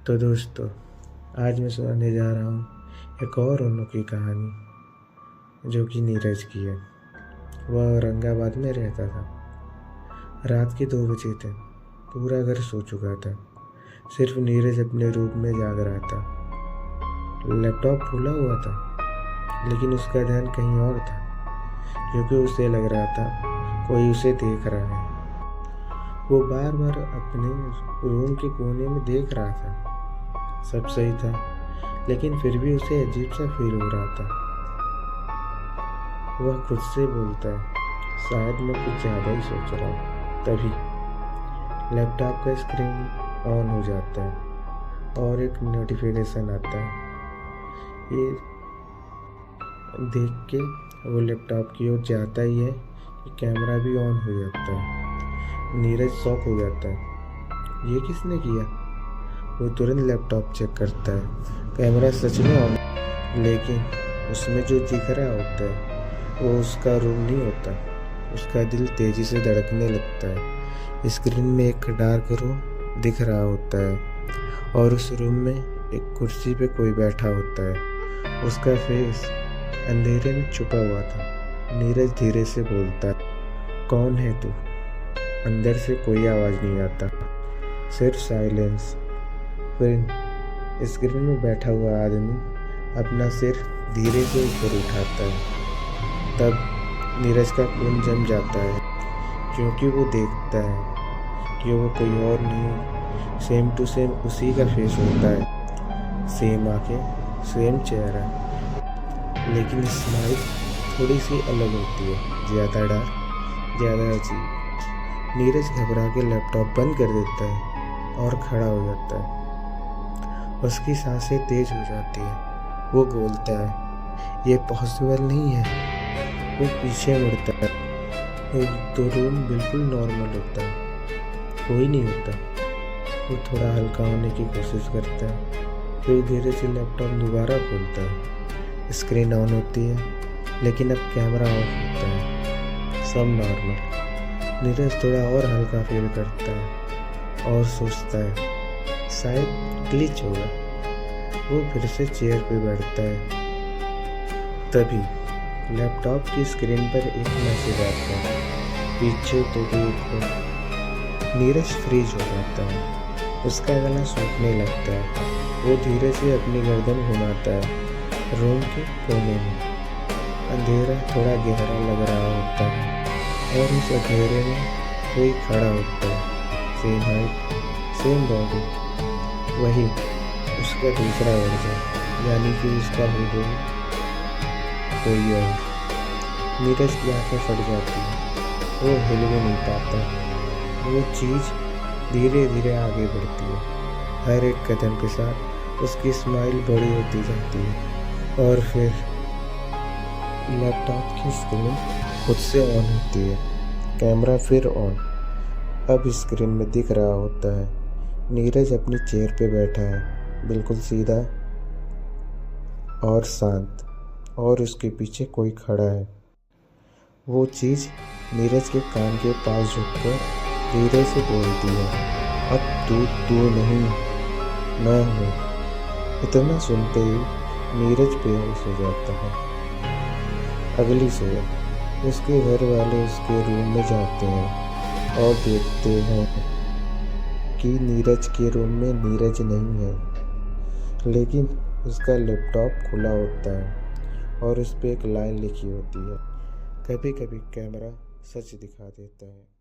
तो दोस्तों, आज मैं सुनाने जा रहा हूँ एक और अनोखी कहानी जो कि नीरज की है। वह औरंगाबाद में रहता था। रात के 2 बजे थे। पूरा घर सो चुका था। सिर्फ नीरज अपने रूम में जाग रहा था। लैपटॉप खुला हुआ था, लेकिन उसका ध्यान कहीं और था, क्योंकि उसे लग रहा था कोई उसे देख रहा है। वो बार बार अपने रूम के कोने में देख रहा था। सब सही था, लेकिन फिर भी उसे अजीब सा फील हो रहा था। वह खुद से बोलता है, शायद मैं कुछ ज़्यादा ही सोच रहा हूँ। तभी लैपटॉप का स्क्रीन ऑन हो जाता है और एक नोटिफिकेशन आता है। ये देख के वो लैपटॉप की ओर जाता ही है कि कैमरा भी ऑन हो जाता है। नीरज शॉक हो जाता है। ये किसने किया? वो तुरंत लैपटॉप चेक करता है। कैमरा सच में ऑन, लेकिन उसमें जो दिख रहा होता है वो उसका रूम नहीं होता। उसका दिल तेजी से धड़कने लगता है। स्क्रीन में एक डार्क रूम दिख रहा होता है और उस रूम में एक कुर्सी पे कोई बैठा होता है। उसका फेस अंधेरे में छुपा हुआ था। नीरज धीरे से बोलता है, कौन है तू? अंदर से कोई आवाज़ नहीं आता, सिर्फ साइलेंस। फिर स्क्रीन में बैठा हुआ आदमी अपना सिर धीरे से ऊपर उठाता है। तब नीरज का खून जम जाता है, क्योंकि वो देखता है कि वो कोई और नहीं, सेम टू सेम उसी का फेस होता है। सेम आंखें, सेम चेहरा, लेकिन स्माइल थोड़ी सी अलग होती है, ज़्यादा डार्क, ज़्यादा अजीब। नीरज घबरा के लैपटॉप बंद कर देता है और खड़ा हो जाता है। उसकी सांसें तेज हो जाती है। वो बोलता है, ये पॉसिबल नहीं है। वो पीछे मुड़ता है। तो रूम बिल्कुल नॉर्मल होता है, कोई नहीं होता। वो थोड़ा हल्का होने की कोशिश करता है, फिर धीरे से लैपटॉप दोबारा खोलता है। स्क्रीन ऑन होती है, लेकिन अब कैमरा ऑफ होता है। सब नॉर्मल। नीरज थोड़ा और हल्का फील करता है और सोचता है, शायद ग्लिच होगा। वो फिर से चेयर पे बैठता है। तभी लैपटॉप की स्क्रीन पर एक मैसेज आता है, पीछे तो देखो। नीरज फ्रीज हो जाता है। उसका गला सूखने लगता है। वो धीरे से अपनी गर्दन घुमाता है। रूम के कोने में अंधेरा थोड़ा गहरा लग रहा होता है और उस अंधेरे में कोई खड़ा होता है। सेम हाइट, सेम बॉडी, वही उसका दूसरा वर्जन, यानी कि उसका हूबहू कोई और। नीरज की आंखें फट जाती हैं। वो हिल भी नहीं पाता। वो चीज़ धीरे धीरे आगे बढ़ती है। हर एक कदम के साथ उसकी स्माइल बड़ी होती जाती है और फिर लैपटॉप की स्क्रीन खुद से ऑन होती है। कैमरा फिर ऑन। अब स्क्रीन में दिख रहा होता है, नीरज अपनी चेयर पे बैठा है, बिल्कुल सीधा और शांत, और उसके पीछे कोई खड़ा है। वो चीज़ नीरज के कान के पास झुककर धीरे से बोलती है, अब तू नहीं, मैं हूँ। इतना सुनते ही नीरज बेहोश हो जाता है। अगली सुबह उसके घर वाले उसके रूम में जाते हैं और देखते हैं कि नीरज के रूम में नीरज नहीं है, लेकिन उसका लैपटॉप खुला होता है और उस पर एक लाइन लिखी होती है, कभी कभी कैमरा सच दिखा देता है।